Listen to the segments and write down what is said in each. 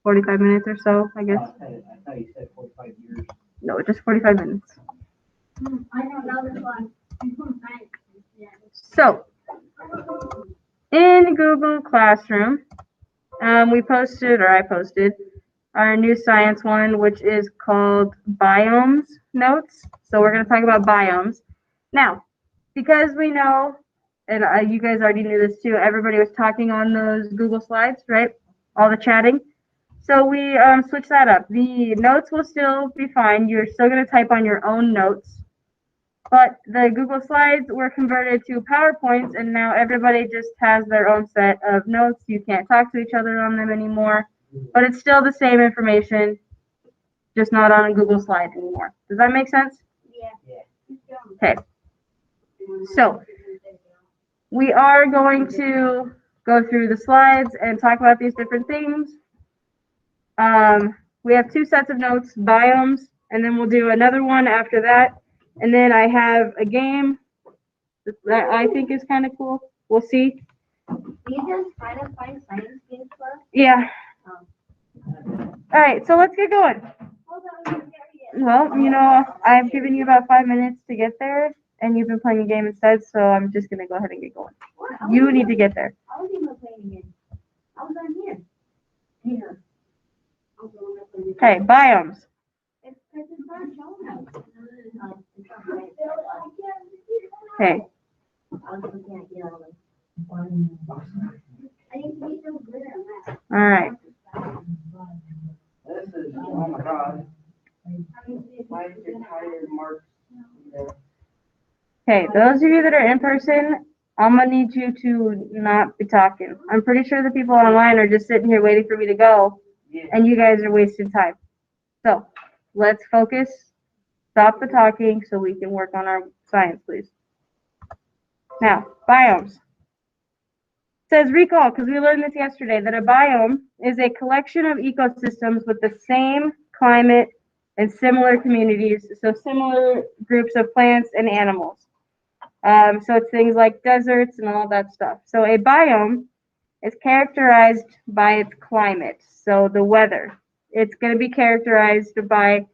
45 minutes or so, I guess. I thought you said 45 years. No, just 45 minutes. I don't know this one. So, in Google Classroom, I posted our new science one, which is called Biomes Notes. So we're going to talk about biomes. Now, because we know, and you guys already knew this too, everybody was talking on those Google Slides, right? All the chatting. So we switched that up. The notes will still be fine. You're still going to type on your own notes. But the Google Slides were converted to PowerPoints, and now everybody just has their own set of notes. You can't talk to each other on them anymore. But it's still the same information, just not on a Google Slide anymore. Does that make sense? Yeah. Okay. So we are going to go through the slides and talk about these different things. We have two sets of notes, biomes, and then we'll do another one after that. And then I have a game that I think is kind of cool. We'll see. You just try to find science games for us? Yeah. All right, so let's get going. Hold on, Well, you know, I've given you about 5 minutes to get there, and you've been playing a game instead, so I'm just going to go ahead and get going. You need to get there. I was even playing a game. I was on here. Here. Okay, biomes. It's because it's not showing us. It's not right. Okay. I was looking at yellow. I need to be so good at that. All right. This is, oh my God. Why is your tire marked there? Okay, those of you that are in person, I'm gonna need you to not be talking. I'm pretty sure the people online are just sitting here waiting for me to go, Yeah. and you guys are wasting time. So let's focus, stop the talking so we can work on our science, please. Now, biomes. It says recall, because we learned this yesterday, that a biome is a collection of ecosystems with the same climate and similar communities, so similar groups of plants and animals. So it's things like deserts and all that stuff. So a biome is characterized by its climate, so the weather. It's going to be characterized by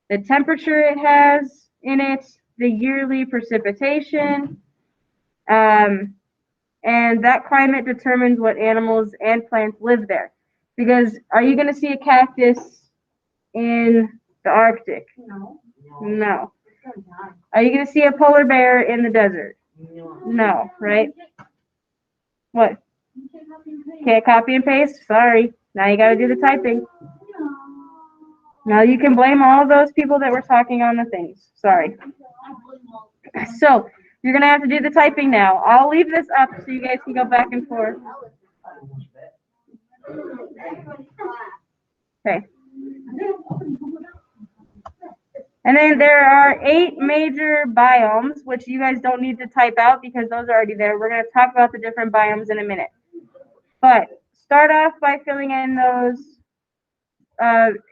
the temperature it has in it, the yearly precipitation, and that climate determines what animals and plants live there. Because are you going to see a cactus in the Arctic? No. No. It's gonna die. Are you going to see a polar bear in the desert? No. No, right? What? You can't copy and paste. Can't copy and paste? Sorry. Now you got to do the typing. Now you can blame all those people that were talking on the things. Sorry. So you're going to have to do the typing now. I'll leave this up so you guys can go back and forth. Okay. And then there are 8 major biomes, which you guys don't need to type out because those are already there. We're going to talk about the different biomes in a minute. But start off by filling in those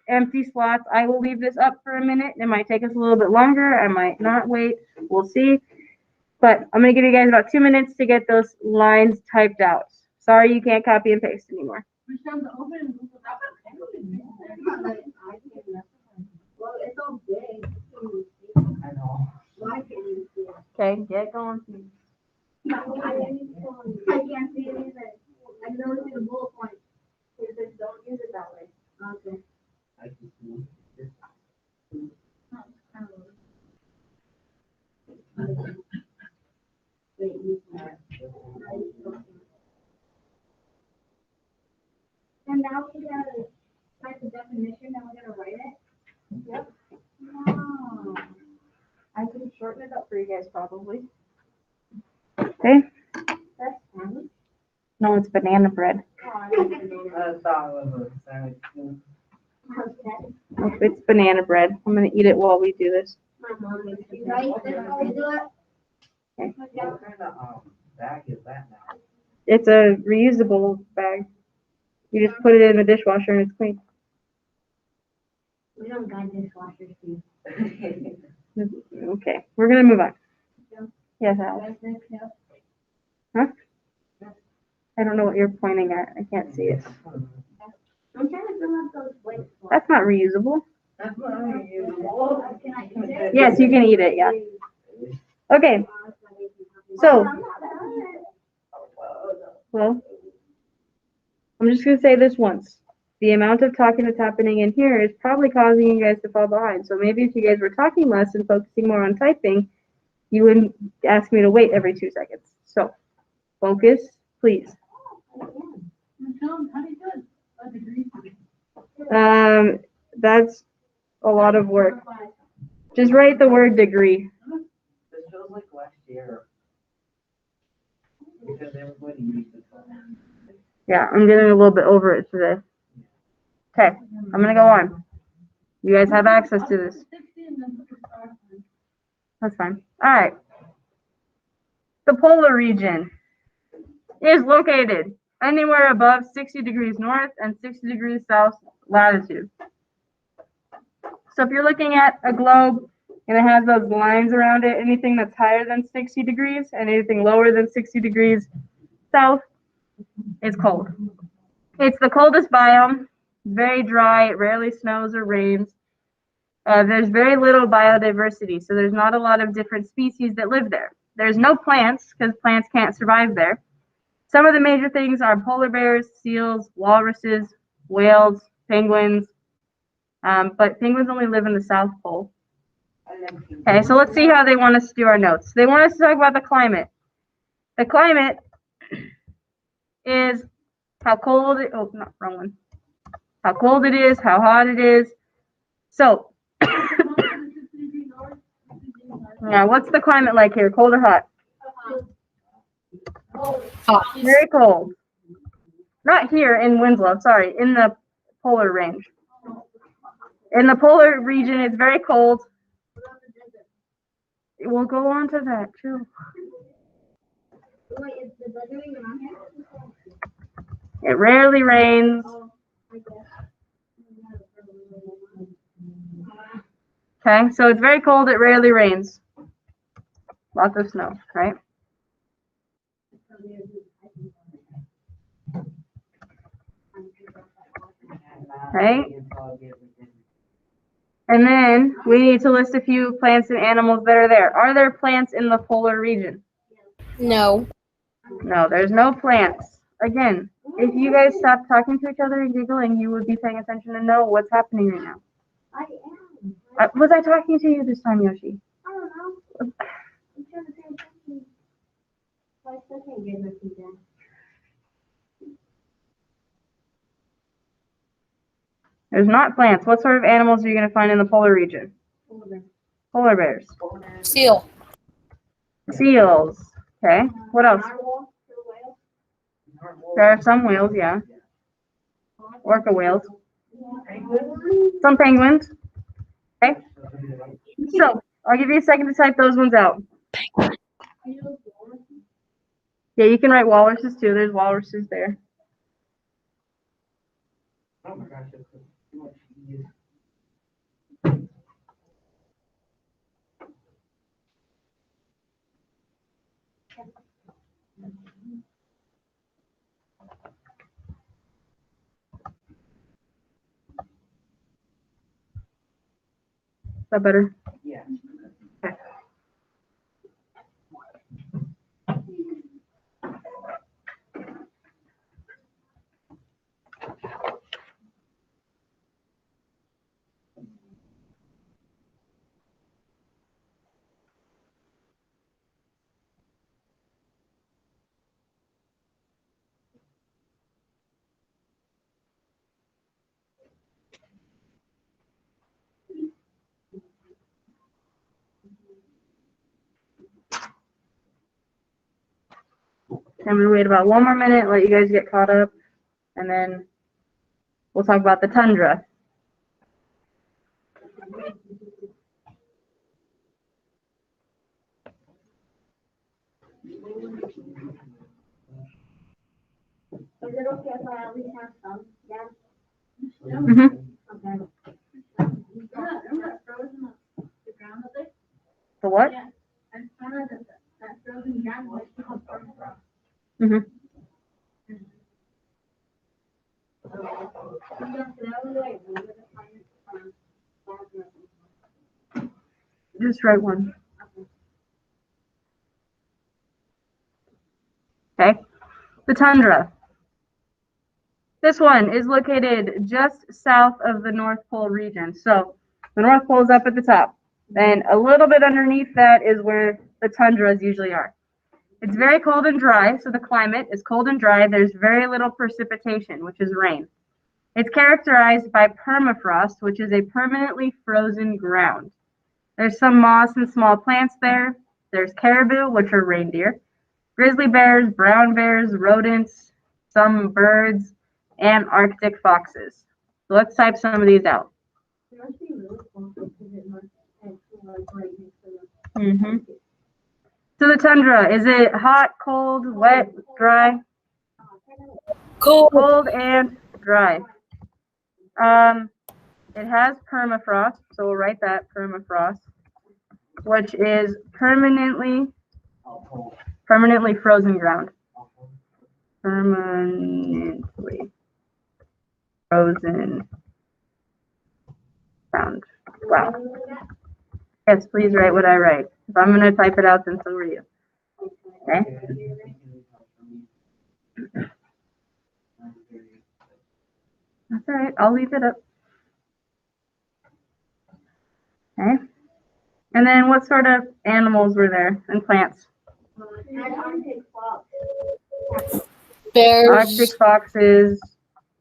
empty slots. I will leave this up for a minute. It might take us a little bit longer. I might not wait. We'll see. But I'm going to give you guys about 2 minutes to get those lines typed out. Sorry you can't copy and paste anymore. Well, it's all big. I know. Why can't you see it? Okay, get going. I can't see it either. I can only see the bullet point. It says don't use it that way. Okay. I can see this. Wait, use that. And now we gotta type the definition and we're gonna write it? Yep. Oh. I can shorten it up for you guys probably. Okay. That's funny. No, it's banana bread. Oh, I didn't even know that. I thought it was a sandwich. too. Okay. Nope, it's banana bread. I'm gonna eat it while we do this. My mom makes it. Right, that's how we do it? Okay. What kind of bag is that now? It's a reusable bag. You just put it in the dishwasher and it's clean. We don't got dishwashers too. Okay, we're gonna move on. Yes, Al. Huh? I don't know what you're pointing at. I can't see it. I'm trying to fill out That's not reusable. That's not reusable. Can I eat it? Yes, you can eat it, yeah. Okay, so, well, I'm just going to say this once. The amount of talking that's happening in here is probably causing you guys to fall behind. So maybe if you guys were talking less and focusing more on typing, you wouldn't ask me to wait every 2 seconds. So, focus, please. That's a lot of work. Just write the word degree. This feels like last year. Because everybody used it. Yeah, I'm getting a little bit over it today. Okay, I'm gonna go on. You guys have access to this. That's fine. All right. The polar region is located anywhere above 60 degrees north and 60 degrees south latitude. So if you're looking at a globe and it has those lines around it, anything that's higher than 60 degrees and anything lower than 60 degrees south is cold. It's the coldest biome, very dry, it rarely snows or rains. There's very little biodiversity, so there's not a lot of different species that live there. There's no plants, because plants can't survive there. Some of the major things are polar bears, seals, walruses, whales, penguins, but penguins only live in the South Pole. Okay, so let's see how they want us to do our notes. They want us to talk about the climate. The climate is how cold it, oh, not wrong one. How cold it is, how hot it is. So, now what's the climate like here? Cold or hot? Very cold. Not here in Winslow, sorry, in the polar range. In the polar region, it's very cold. We'll go on to that too. It rarely rains. Okay, so it's very cold, it rarely rains. Lots of snow, right? Right? And then we need to list a few plants and animals that are there. Are there plants in the polar region? No. No, there's no plants. Again, if you guys stopped talking to each other and giggling, you would be paying attention and know what's happening right now. I am. Was I talking to you this time, Yoshi? I don't know. I'm trying to pay attention. So I still can't get nothing done. There's not plants. What sort of animals are you going to find in the polar region? Polar bears. Seal. Seals. Okay. What else? There are some whales, yeah. Orca whales. Some penguins. Okay. So, I'll give you a second to type those ones out. Yeah, you can write walruses too. There's walruses there. Oh my gosh, that's too much cheese. Is that better? Yeah. Okay. I'm gonna wait about 1 more minute, let you guys get caught up, and then we'll talk about the tundra. Is it okay if I at least have some? Yeah. Mm-hmm. Okay. The what? I'm kind of that frozen ground was from. Mm-hmm. Just write one. Okay. The tundra. This one is located just south of the North Pole region. So the North Pole is up at the top. Then a little bit underneath that is where the tundras usually are. It's very cold and dry, so the climate is cold and dry. There's very little precipitation, which is rain. It's characterized by permafrost, which is a permanently frozen ground. There's some moss and small plants there. There's caribou, which are reindeer, grizzly bears, brown bears, rodents, some birds, and Arctic foxes. So let's type some of these out. Mm-hmm. So the tundra, is it hot, cold, wet, dry? Cool. Cold and dry. It has permafrost, so we'll write that, permafrost, which is permanently frozen ground. Permanently frozen ground. Wow. Yes, please write what I write. If I'm going to type it out, then so are you. Okay? That's all right. I'll leave it up. Okay. And then what sort of animals were there and plants? Bears. Arctic foxes.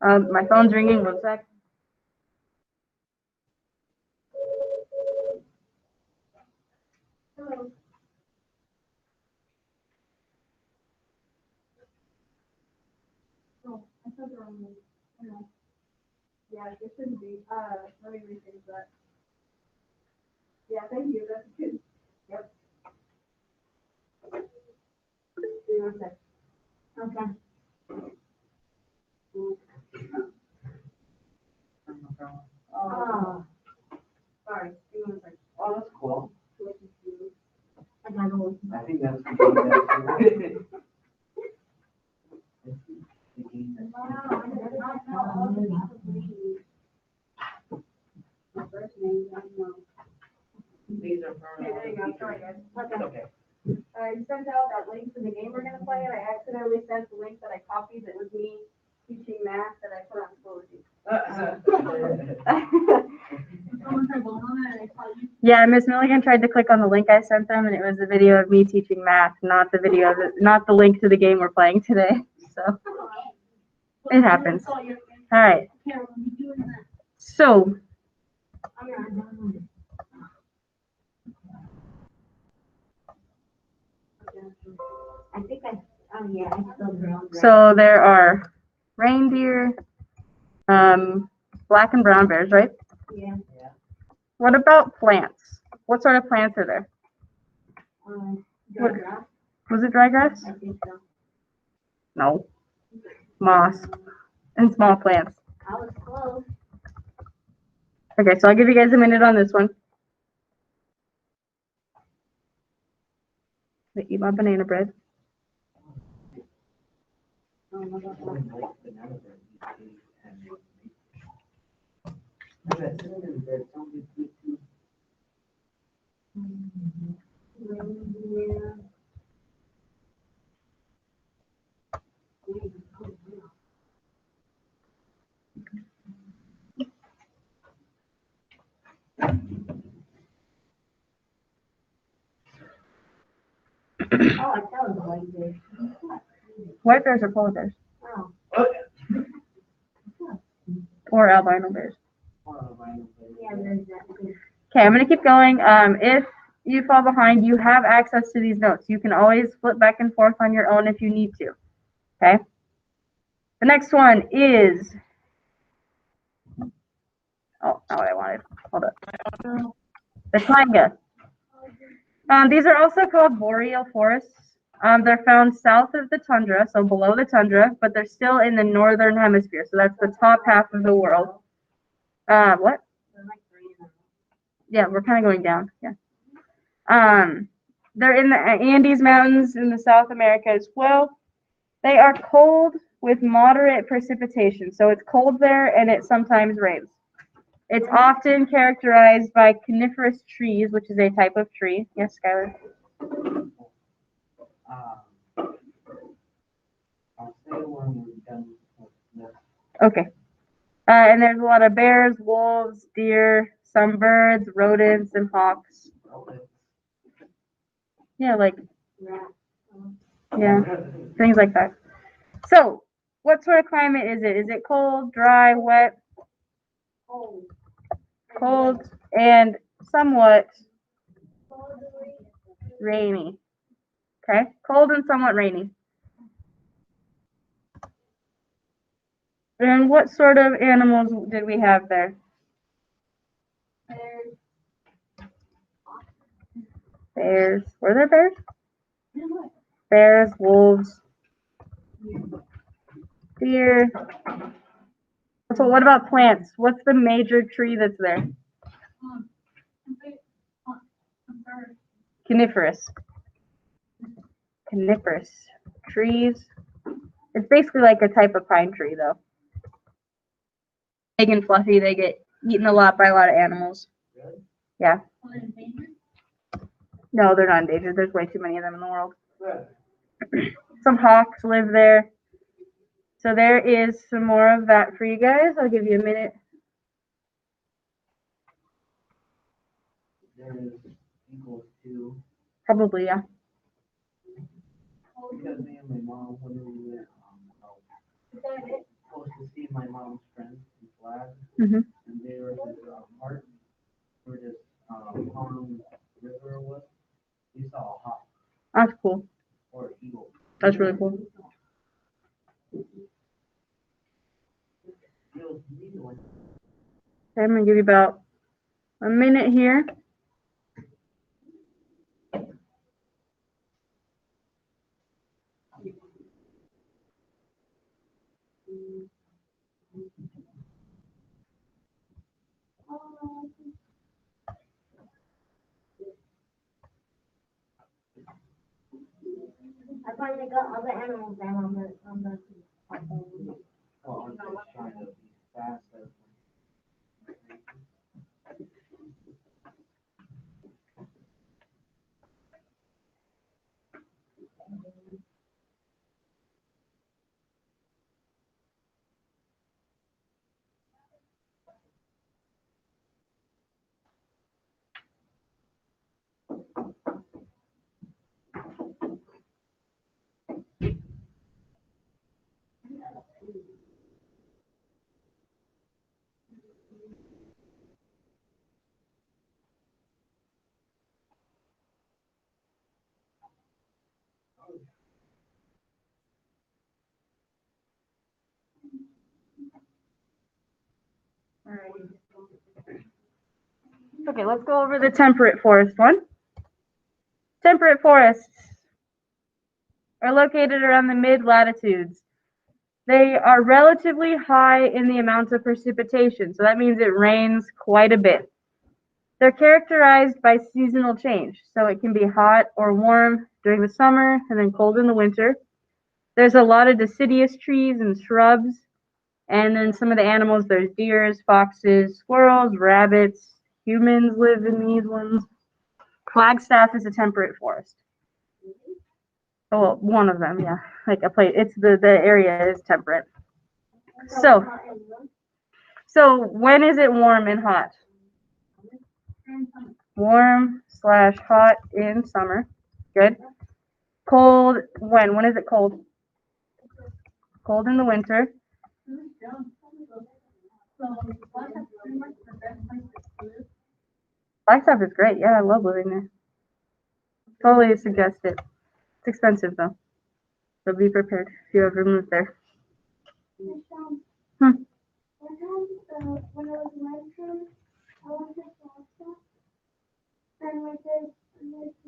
My phone's ringing. 1 sec. Yeah, it shouldn't be. Let me rephrase that. Yeah, thank you. That's good. Yep. Give me 1 sec. Okay. Oh. Sorry. Give me 1 sec. Oh, that's cool. I got old. I think that's cool. Wow, I did not know all the names. My first name, I don't know. These are Okay, there you go. Sorry, guys. Okay. Okay. I sent out that link to the game we're gonna play, and I accidentally sent the link that I copied that was me teaching math that I put on Schoology. Yeah, Miss Milligan tried to click on the link I sent them, and it was a video of me teaching math, not the link to the game we're playing today. So it happens. All right. So I think yeah, I spelled wrong. so there are reindeer, black and brown bears, right? Yeah. What about plants? What sort of plants are there? Dry grass, Was it dry grass? I think so. No. Moss and small plants. I was close. Okay, so I'll give you guys a minute on this one. They eat my banana bread. Oh, I thought it was white bear. White bears or polar bears? Oh. Or albino bears. Yeah, there's that. Okay, I'm going to keep going. If you fall behind, you have access to these notes. You can always flip back and forth on your own if you need to. Okay? The next one is... Oh, not what I wanted. Hold up. The taiga. These are also called boreal forests. They're found south of the tundra, so below the tundra, but they're still in the northern hemisphere. So that's the top half of the world. What? Yeah, we're kind of going down. Yeah. They're in the Andes Mountains in the South America as well. They are cold with moderate precipitation. So it's cold there and it sometimes rains. It's often characterized by coniferous trees, which is a type of tree. Yes, Skylar? I'll say when we're done with this. Okay. And there's a lot of bears, wolves, deer, some birds, rodents, and hawks. Okay. Yeah, like, yeah, things like that. So, what sort of climate is it? Is it cold, dry, wet? Cold and somewhat rainy. Okay, cold and somewhat rainy. And what sort of animals did we have there? Bears. Were there bears? Bears, wolves, deer. So what about plants? What's the major tree that's there? Coniferous. Coniferous trees. It's basically like a type of pine tree, though. Big and fluffy. They get eaten a lot by a lot of animals. Really? Yeah. No, they're not endangered. There's way too many of them in the world. Good. Some hawks live there. So there is some more of that for you guys. I'll give you a minute. There is equals to, Probably, yeah. because me and my mom, when we went, supposed to see my mom's friends in Flag, Mhm. and they were at this park, where this pond river was. We saw a hawk That's cool. or eagle. That's really cool. Eagles immediately. Okay, I'm gonna give you about a minute here. I finally got all the animals down on the. Well, I'm just trying to be fast as. Okay, let's go over the temperate forest one. Temperate forests are located around the mid-latitudes. They are relatively high in the amount of precipitation, so that means it rains quite a bit. They're characterized by seasonal change, so it can be hot or warm during the summer and then cold in the winter. There's a lot of deciduous trees and shrubs, and then some of the animals, there's deers, foxes, squirrels, rabbits. Humans live in these ones. Flagstaff is a temperate forest. Oh, well, one of them, yeah. Like a place, it's the area is temperate. So when is it warm and hot? Warm / hot in summer. Good. Cold when? When is it cold? Cold in the winter. Flagstaff is great. Yeah, I love living there. Totally suggest it. It's expensive though. So be prepared if you ever move there. Hmm. When I was in Mexico, I went to Flagstaff, and like we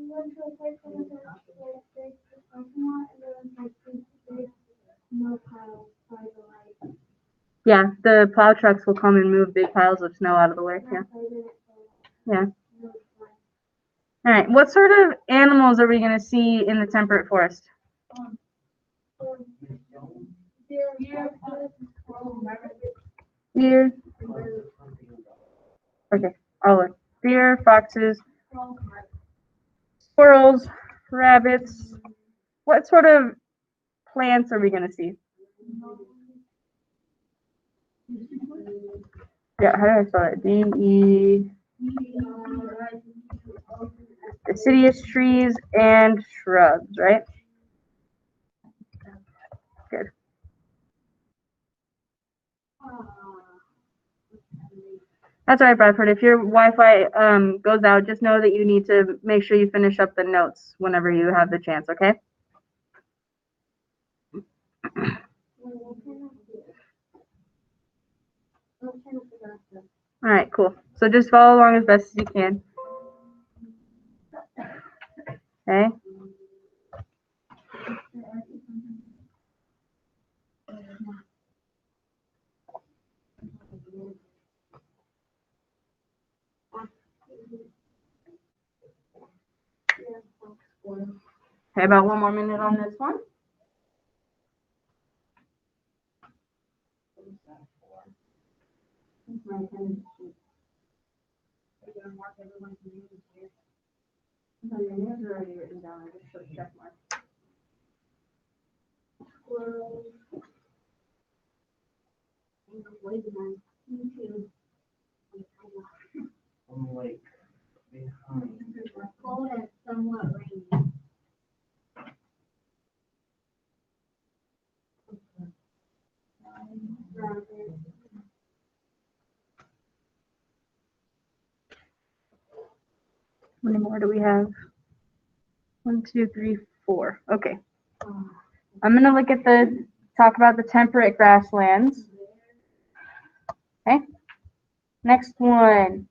went to a place where there was like big parking lot, and there was like big snow piles by the light. Yeah, the plow trucks will come and move big piles of snow out of the way. Yeah. Yeah. All right. What sort of animals are we going to see in the temperate forest? Deer. Okay, I'll look. Deer, foxes, squirrels, rabbits. What sort of plants are we gonna see? Yeah, how do I spell it? D-E. Deciduous trees and shrubs, right? Good. That's all right, Bradford. If your Wi-Fi goes out, just know that you need to make sure you finish up the notes whenever you have the chance, okay? All right, cool. So just follow along as best as you can. Okay. Okay, about 1 more minute on this one. No, your names are already written down. I just put a check mark. I'm like behind. Cold and somewhat rainy. How many more do we have? 1, 2, 3, 4. Okay. I'm gonna talk about the temperate grasslands. Okay. Next one.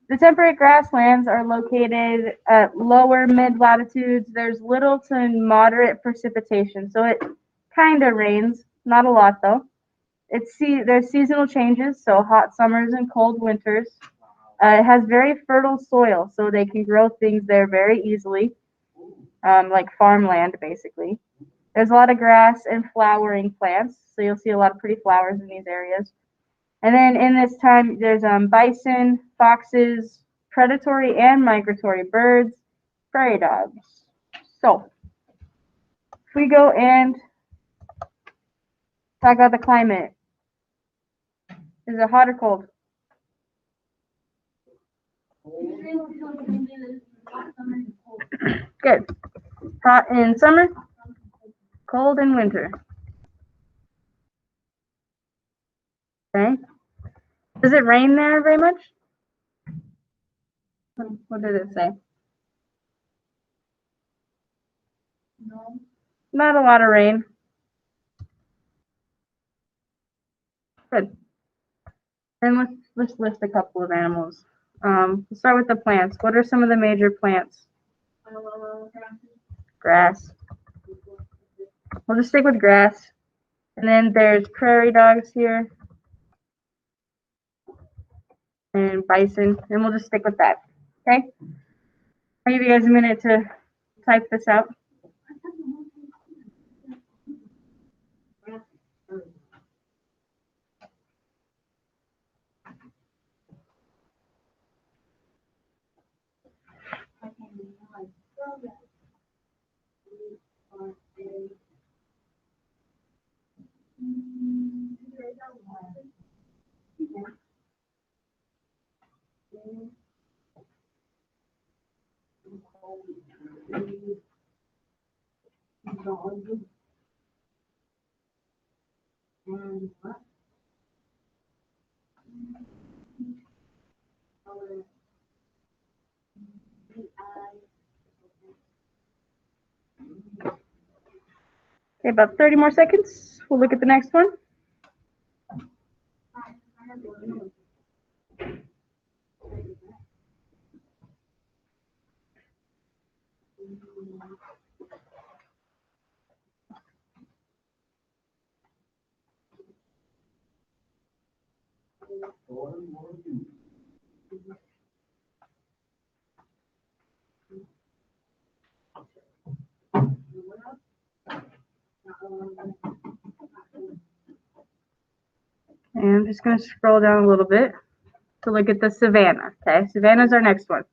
The temperate grasslands are located at lower mid-latitudes. There's little to moderate precipitation, so it kind of rains. Not a lot though. There's seasonal changes, so hot summers and cold winters. It has very fertile soil, so they can grow things there very easily, like farmland basically. There's a lot of grass and flowering plants, so you'll see a lot of pretty flowers in these areas. And then in this time, there's bison, foxes, predatory and migratory birds, prairie dogs. So, if we go and talk about the climate, is it hot or cold? Good. Hot in summer, cold in winter. Okay. Does it rain there very much? What did it say? No. Not a lot of rain. Good. Then let's list a couple of animals. We'll start with the plants. What are some of the major plants? Grass. We'll just stick with grass. And then there's prairie dogs here. And bison. And we'll just stick with that. Okay? I'll give you guys a minute to type this out. Okay, about 30 more seconds. We'll look at the next one. And I'm just going to scroll down a little bit. to look at the savanna. Okay, savanna is our next one.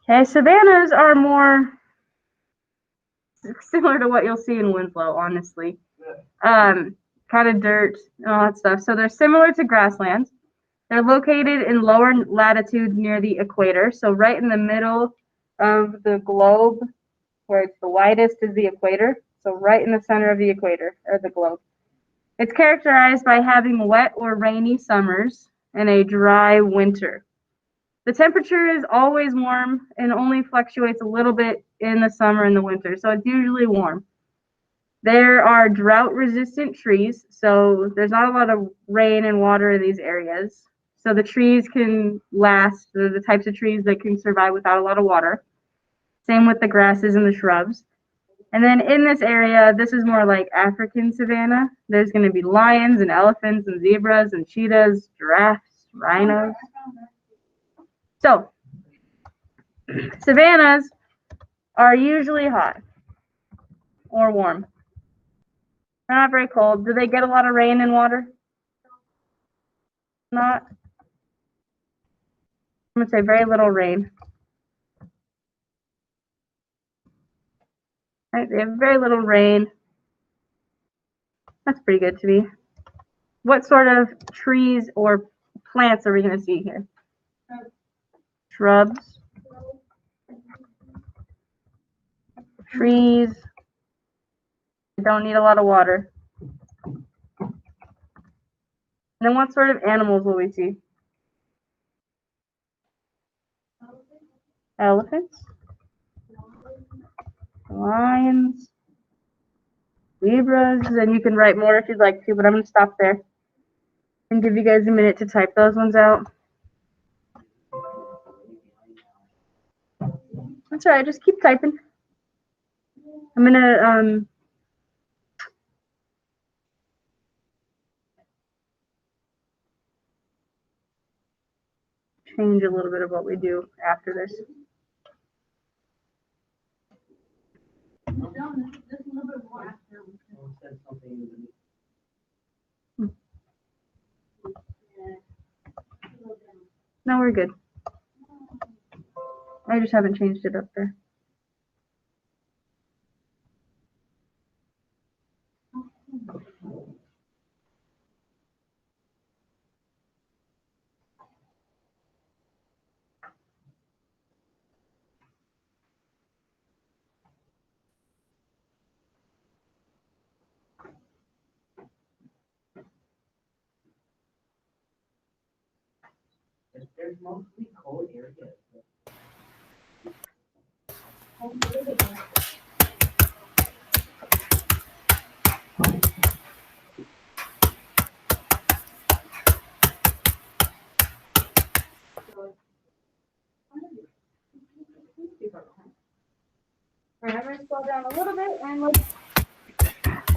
Okay, savannas are more similar to what you'll see in Winslow, honestly. Kind of dirt and all that stuff. So they're similar to grasslands. They're located in lower latitude near the equator. So right in the middle of the globe, where it's the widest, is the equator. So right in the center of the equator, or the globe. It's characterized by having wet or rainy summers and a dry winter. The temperature is always warm and only fluctuates a little bit in the summer and the winter, so it's usually warm. There are drought-resistant trees, so there's not a lot of rain and water in these areas. So the trees can last. They're the types of trees that can survive without a lot of water. Same with the grasses and the shrubs. And then in this area, this is more like African savanna. There's going to be lions and elephants and zebras and cheetahs, giraffes, rhinos. So savannas are usually hot or warm. They're not very cold. Do they get a lot of rain and water? Not. I'm going to say very little rain. Right, they have very little rain. That's pretty good to me. What sort of trees or plants are we going to see here? Shrubs. Trees. They don't need a lot of water. And then what sort of animals will we see? Elephants. Lions. Zebras. And you can write more if you'd like to, but I'm going to stop there and give you guys a minute to type those ones out. That's all right. Just keep typing. I'm going to change a little bit of what we do after this. No, we're good. I just haven't changed it up there. There's mostly cold areas. All right, I'm going to scroll down a little bit and let's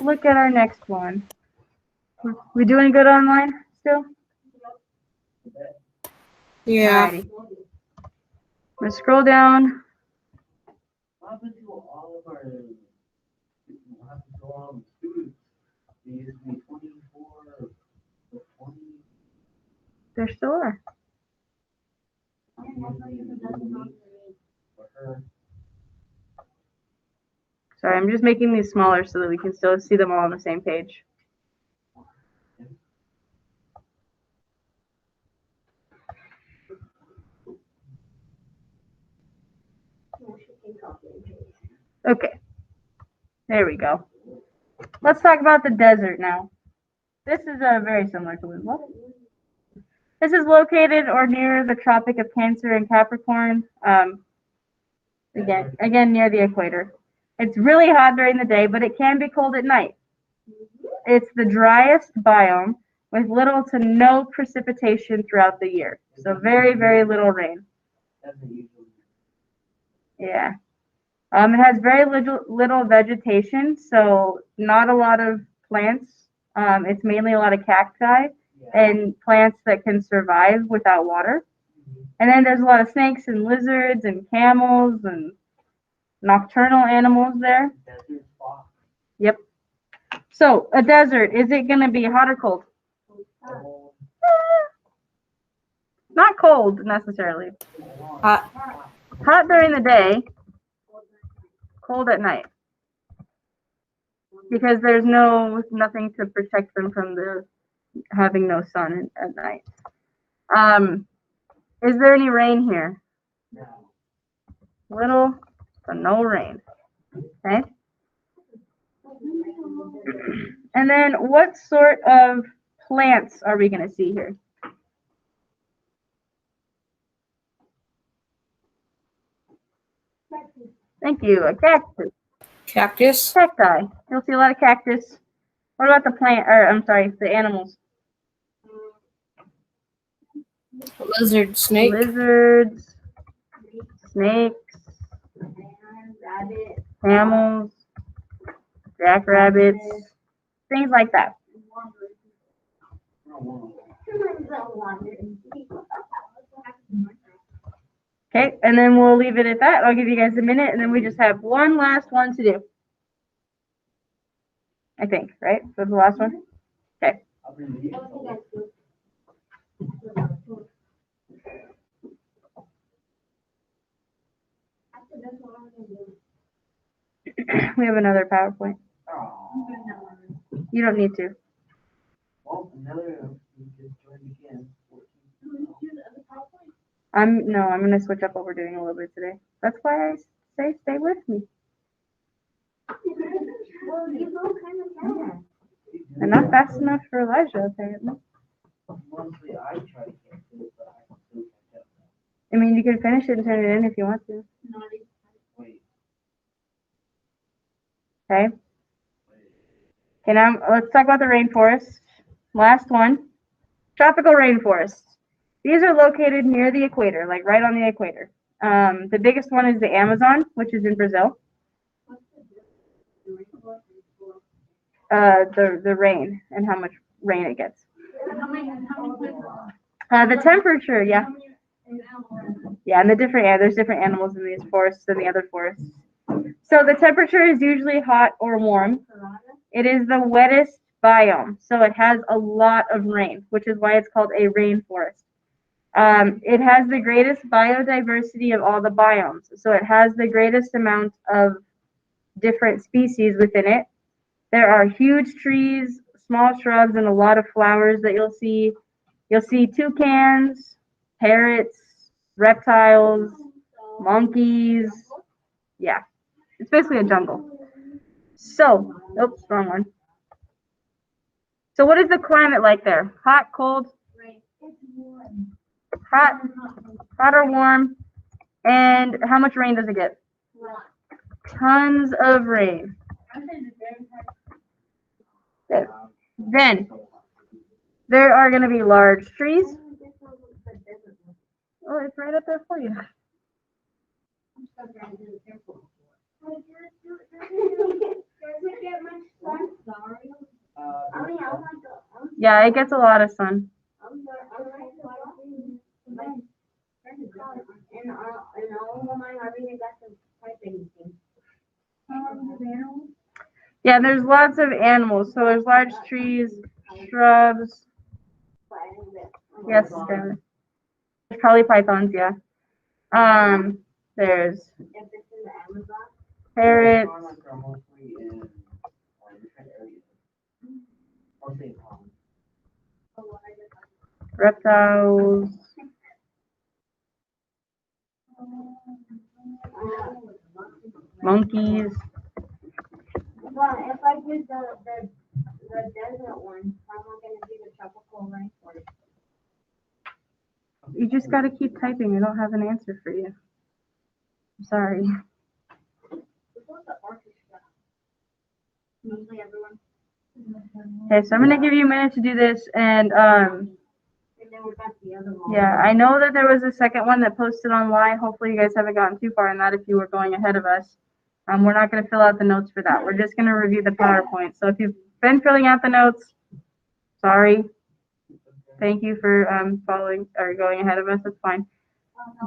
look at our next one. We doing good online still? Yeah. Alrighty. I'm going to scroll down. What happened to all of our, what happened to all the students? They used to be 24 or 20. There still are. For her. Sorry, I'm just making these smaller so that we can still see them all on the same page. Okay, there we go. Let's talk about the desert now. This is very similar to Winslow. This is located or near the Tropic of Cancer and Capricorn. Again, near the equator. It's really hot during the day, but it can be cold at night. It's the driest biome with little to no precipitation throughout the year. So very, very little rain. Yeah. It has very little vegetation, so not a lot of plants. It's mainly a lot of cacti and plants that can survive without water. And then there's a lot of snakes and lizards and camels and nocturnal animals there. Yep. So a desert, is it going to be hot or cold? cold necessarily. Hot. Hot during the day, cold at night. Because there's nothing to protect them from the having no sun at night. Is there any rain here? No. Little to no rain. Okay. And then what sort of plants are we going to see here? Thank you. A cactus. Cactus. Cacti. You'll see a lot of cactus. What about the plant, or I'm sorry, the animals? Lizard. Snake. Lizards, snakes, camels, jackrabbits, things like that. Okay, and then we'll leave it at that. I'll give you guys a minute, and then we just have one last one to do. I think, right? For the last one? Okay. We have another PowerPoint. You don't need to. Well, another, you just joined again. I'm gonna switch up what we're doing a little bit today. That's why I say stay with me. And not fast enough for Elijah, apparently. Mostly I try to catch it, but I can still catch up. I mean, you can finish it and turn it in if you want to. Wait, Okay. Okay, now let's talk about the rainforest. Last one. Tropical rainforests. These are located near the equator, like right on the equator. The biggest one is the Amazon, which is in Brazil. The rain and how much rain it gets. The temperature, yeah. Yeah, and there's different animals in these forests than the other forests. So the temperature is usually hot or warm. It is the wettest biome, so it has a lot of rain, which is why it's called a rainforest. It has the greatest biodiversity of all the biomes, so it has the greatest amount of different species within it. There are huge trees, small shrubs, and a lot of flowers that you'll see. You'll see toucans, parrots, reptiles, monkeys. Yeah, it's basically a jungle. So, oops, wrong one. So what is the climate like there? Hot, cold? Hot, hot or warm? And how much rain does it get? Tons of rain. Good. Then there are going to be large trees. Oh, it's right up there for you. Yeah, it gets a lot of sun. Yeah, there's lots of animals. So there's large trees, shrubs. Yes, Skylar. There's probably pythons, yeah. There's parrots, are mostly in different areas. Mostly ponds. reptiles, monkeys. But if I do the desert one, how am I gonna do the tropical rainforest? You just got to keep typing. I don't have an answer for you. I'm sorry. Mostly everyone. Okay, so I'm gonna give you a minute to do this, and And then we got the other one. yeah, I know that there was a second one that posted online. Hopefully, you guys haven't gotten too far in that if you were going ahead of us. We're not gonna fill out the notes for that. We're just gonna review the PowerPoint. So if you've been filling out the notes, sorry. Thank you for following or going ahead of us. That's fine.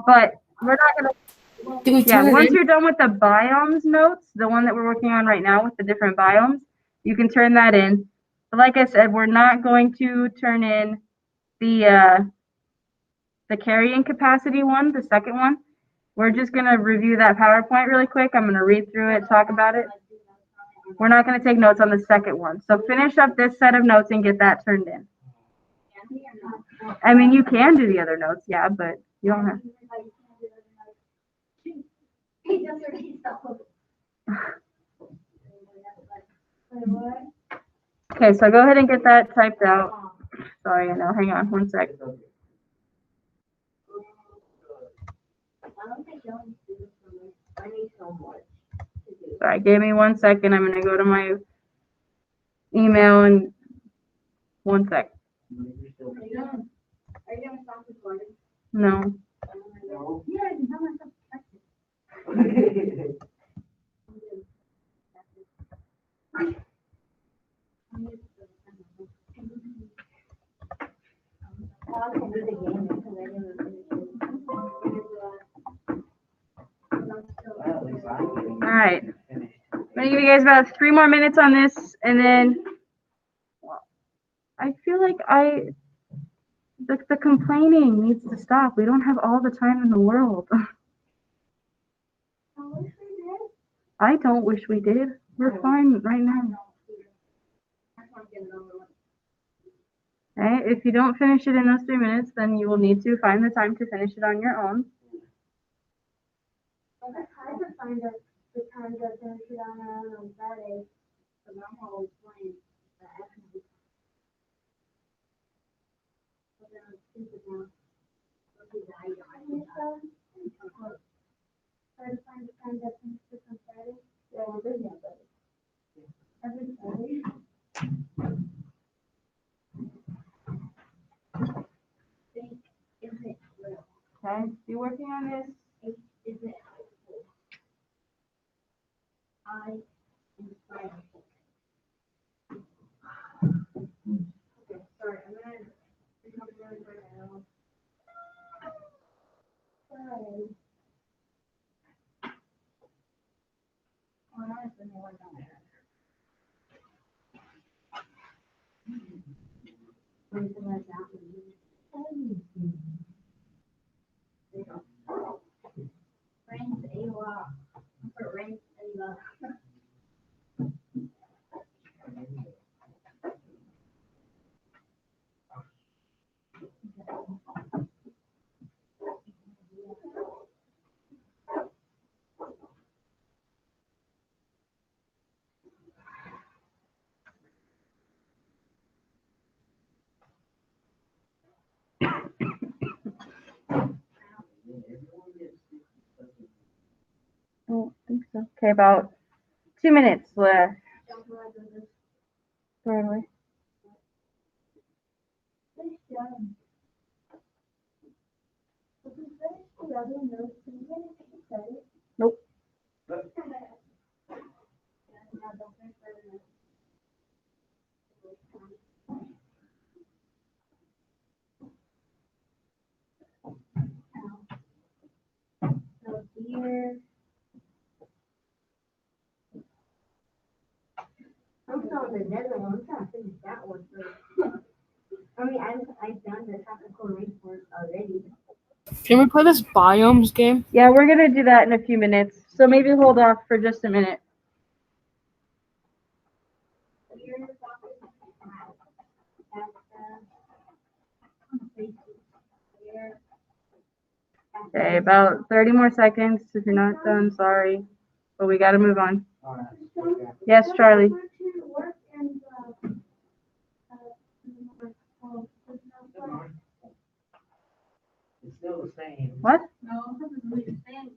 But we're not gonna. Do we Yeah, turn it once in? you're done with the biomes notes, the one that we're working on right now with the different biomes, you can turn that in. But like I said, we're not going to turn in the the carrying capacity one, the second one. We're just going to review that PowerPoint really quick. I'm going to read through it, talk about it. We're not going to take notes on the second one. So finish up this set of notes and get that turned in. I mean, you can do the other notes, yeah, but you don't have. Okay, so go ahead and get that typed out. Sorry, I know. Hang on one sec. Sorry, give me 1 second. I'm going to go to my email and 1 sec. No. All right. I'm going to give you guys about 3 more minutes on this, and then I feel like the complaining needs to stop. We don't have all the time in the world. I don't wish we did. We're fine right now. Okay, if you don't finish it in those 3 minutes, then you will need to find the time to finish it on your own. I tried to find the time to finish it on Friday, but I'm always playing the X-Men. But then I'm stupid now. Try to find the time to finish it on Friday. Yeah, we're doing that, buddy. Every Friday. Okay, you working on this? Is it helpful? I inspire. Okay, sorry, I'm gonna become really right now. Sorry. Oh, honestly, no one down there. Anything like that? There you go. Rain's a lot. But rain's a lot. I don't think so. Okay, about 2 minutes left. Throw it away. Nice job. If you finish the other notes, can you get it started? Nope. Yeah, don't finish the other notes. So here. I'm still on the desert one. I'm trying to finish that one first. I mean, I've done the tropical rainforest already. Can we play this Biomes game? Yeah, we're going to do that in a few minutes. So maybe hold off for just a minute. Okay, about 30 more seconds. If you're not done, sorry. But we got to move on. Yes, Charlie. It's still the same. What? No, this is really the same.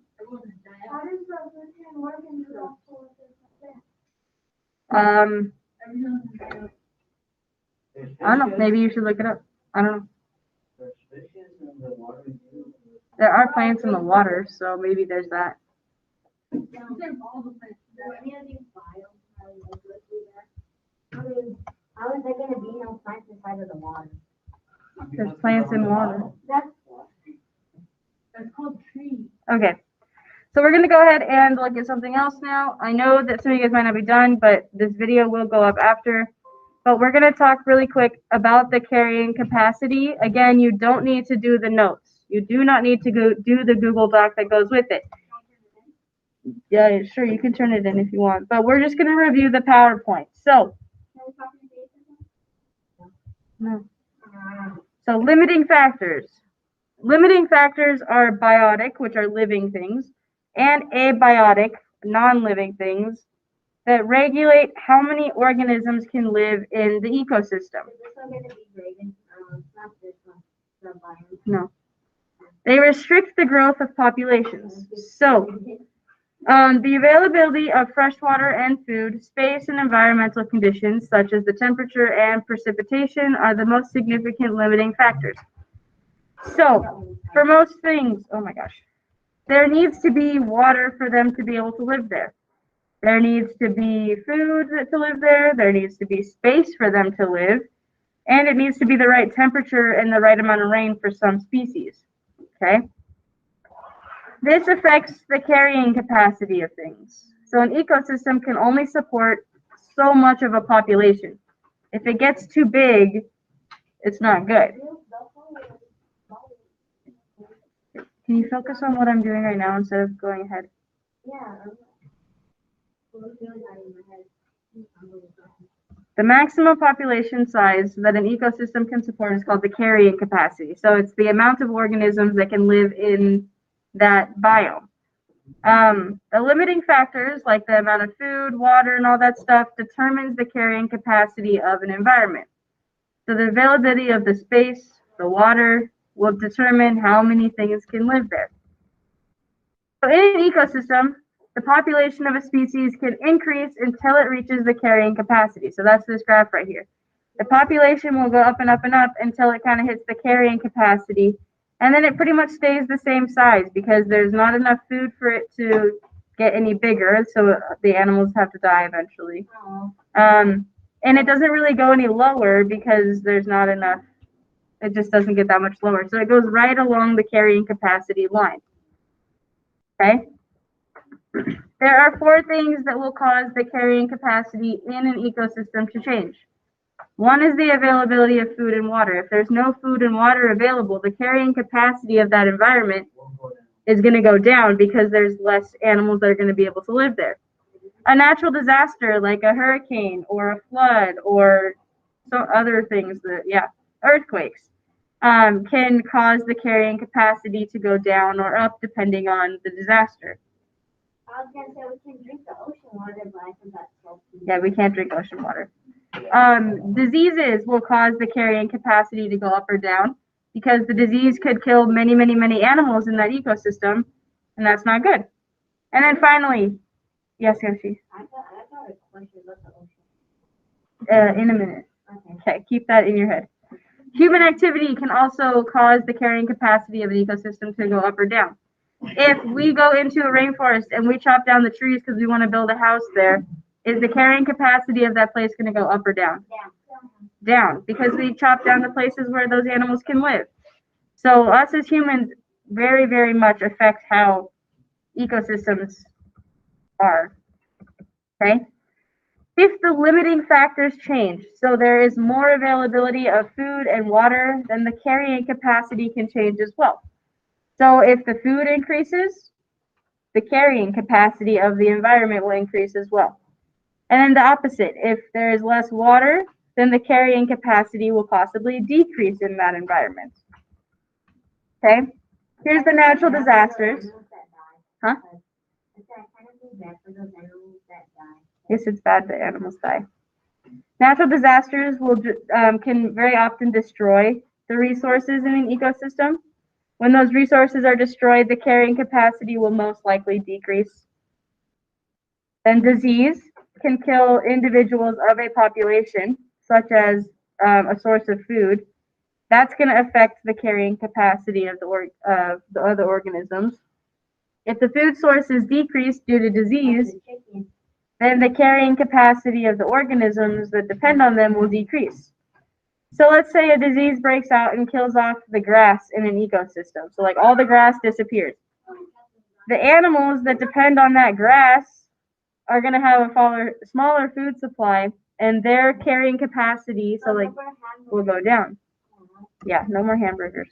How does the routine work in the gospel? I don't know. Maybe you should look it up. I don't know. There's fishes in the water too. There are plants in the water, so maybe there's that. How is there gonna be no plants inside of the water? There's plants in water. That's called trees. Okay. So we're going to go ahead and look at something else now. I know that some of you guys might not be done, but this video will go up after. But we're going to talk really quick about the carrying capacity. Again, you don't need to do the notes. You do not need to go do the Google Doc that goes with it. Yeah, sure, you can turn it in if you want, but we're just going to review the PowerPoint. So, no. So limiting factors. Limiting factors are biotic, which are living things, and abiotic, non-living things, that regulate how many organisms can live in the ecosystem. No. They restrict the growth of populations. So, the availability of fresh water and food, space, and environmental conditions, such as the temperature and precipitation, are the most significant limiting factors. So, for most things, oh my gosh, there needs to be water for them to be able to live there. There needs to be food to live there. There needs to be space for them to live. And it needs to be the right temperature and the right amount of rain for some species. Okay? This affects the carrying capacity of things. So an ecosystem can only support so much of a population. If it gets too big, it's not good. Can you focus on what I'm doing right now instead of going ahead? The maximum population size that an ecosystem can support is called the carrying capacity. So it's the amount of organisms that can live in that biome. The limiting factors, like the amount of food, water, and all that stuff, determines the carrying capacity of an environment. So the availability of the space, the water, will determine how many things can live there. So in an ecosystem, the population of a species can increase until it reaches the carrying capacity. So that's this graph right here. The population will go up and up and up until it kind of hits the carrying capacity. And then it pretty much stays the same size because there's not enough food for it to get any bigger. So the animals have to die eventually. And it doesn't really go any lower because there's not enough. It just doesn't get that much lower. So it goes right along the carrying capacity line. Okay? There are 4 things that will cause the carrying capacity in an ecosystem to change. One is the availability of food and water. If there's no food and water available, the carrying capacity of that environment is going to go down because there's less animals that are going to be able to live there. A natural disaster like a hurricane or a flood or some other things earthquakes, can cause the carrying capacity to go down or up depending on the disaster. I was gonna say we can drink the ocean water, but I forgot salt. Yeah, we can't drink ocean water. Diseases will cause the carrying capacity to go up or down because the disease could kill many, many, many animals in that ecosystem, and that's not good. And then finally, yes, Yoshi. I got a question about the ocean. In a minute. Okay, keep that in your head. Human activity can also cause the carrying capacity of an ecosystem to go up or down. If we go into a rainforest and we chop down the trees because we want to build a house there, is the carrying capacity of that place going to go up or down? Down, because we chop down the places where those animals can live. So us as humans very, very much affect how ecosystems are. Okay? If the limiting factors change, so there is more availability of food and water, then the carrying capacity can change as well. So if the food increases, the carrying capacity of the environment will increase as well. And then the opposite, if there is less water, then the carrying capacity will possibly decrease in that environment. Okay? Here's the natural disasters. Huh? Yes, it's bad that animals die. Natural disasters can very often destroy the resources in an ecosystem. When those resources are destroyed, the carrying capacity will most likely decrease. Then disease can kill individuals of a population, such as a source of food. That's going to affect the carrying capacity of the other organisms. If the food source is decreased due to disease, then the carrying capacity of the organisms that depend on them will decrease. So let's say a disease breaks out and kills off the grass in an ecosystem. So like all the grass disappears. The animals that depend on that grass are going to have a smaller food supply, and their carrying capacity will go down. Yeah, no more hamburgers.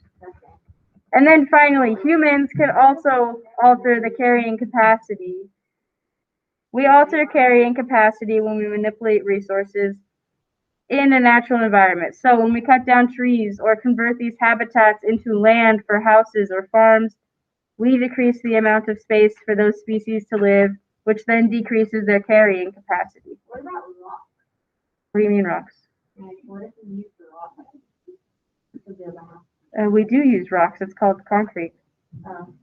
And then finally, humans can also alter the carrying capacity. We alter carrying capacity when we manipulate resources in a natural environment. So when we cut down trees or convert these habitats into land for houses or farms, we decrease the amount of space for those species to live, which then decreases their carrying capacity. What about rocks? What do you mean rocks? Like, what if we use the rock to build a house? We do use rocks. It's called concrete.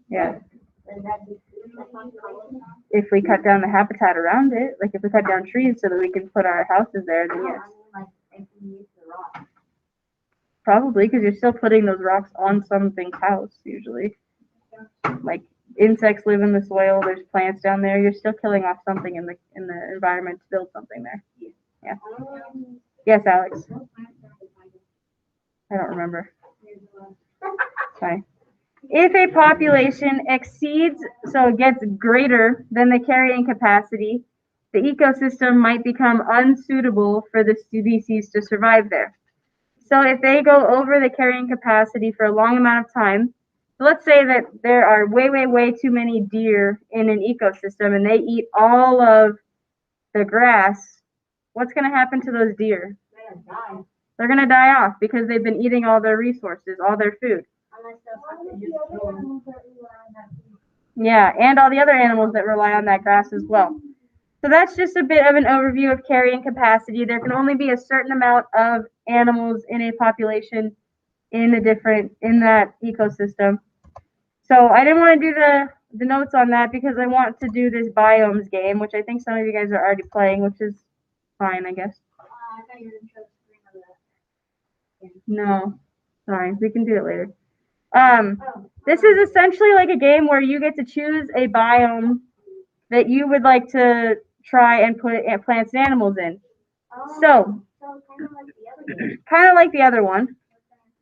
Yeah. Does that decrease the population? If we cut down the habitat around it, like if we cut down trees so that we can put our houses there, then yes. I mean, like, if we use the rock. Probably, because you're still putting those rocks on something's house, usually. Like insects live in the soil, there's plants down there, you're still killing off something in the environment to build something there. Yeah. Yes, Alex. I don't remember. Fine. If a population exceeds, so it gets greater than the carrying capacity, the ecosystem might become unsuitable for the species to survive there. So if they go over the carrying capacity for a long amount of time, let's say that there are way too many deer in an ecosystem and they eat all of the grass, what's going to happen to those deer? They're going to die off because they've been eating all their resources, all their food. Yeah, and all the other animals that rely on that grass as well. So that's just a bit of an overview of carrying capacity. There can only be a certain amount of animals in a population in that ecosystem. So I didn't want to do the notes on that because I want to do this biomes game, which I think some of you guys are already playing, which is fine, I guess. I thought you were going to show the screen of that. No, sorry, we can do it later. This is essentially like a game where you get to choose a biome that you would like to try and put plants and animals in. So, kind of like the other one.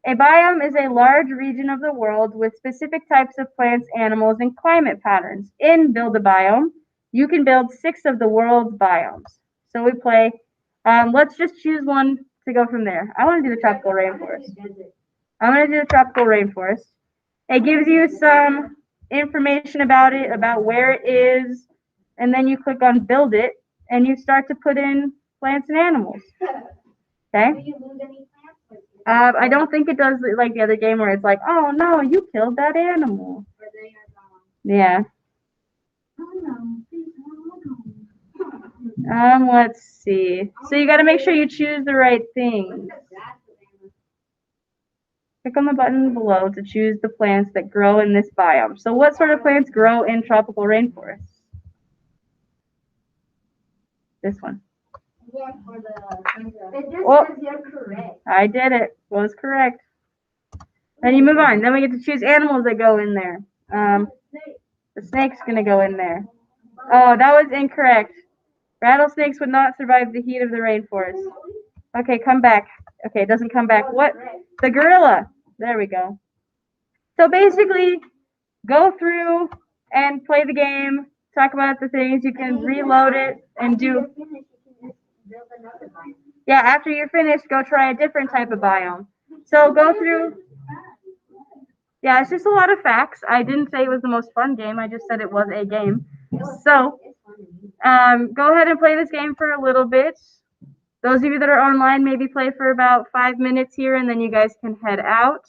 A biome is a large region of the world with specific types of plants, animals, and climate patterns. In Build a Biome, you can build 6 of the world's biomes. So we play, let's just choose one to go from there. I want to do the tropical rainforest. I'm going to do the tropical rainforest. It gives you some information about it, about where it is, and then you click on build it, and you start to put in plants and animals. Okay? Do you lose any plants? I don't think it does like the other game where it's like, oh no, you killed that animal. Or they are gone? Yeah. Let's see. So you got to make sure you choose the right thing. Click on the button below to choose the plants that grow in this biome. So what sort of plants grow in tropical rainforests? This one. Yeah, for the Tundra. It just Well, says you're correct. I did it. Was correct. Then you move on. Then we get to choose animals that go in there. The snake's going to go in there. Oh, that was incorrect. Rattlesnakes would not survive the heat of the rainforest. Okay, come back. Okay, it doesn't come back. What? The gorilla. There we go. So basically, go through and play the game, talk about the things. You can reload it and do. Yeah, after you're finished, go try a different type of biome. So go through. Yeah, it's just a lot of facts. I didn't say it was the most fun game. I just said it was a game. So go ahead and play this game for a little bit. Those of you that are online, maybe play for about 5 minutes here, and then you guys can head out.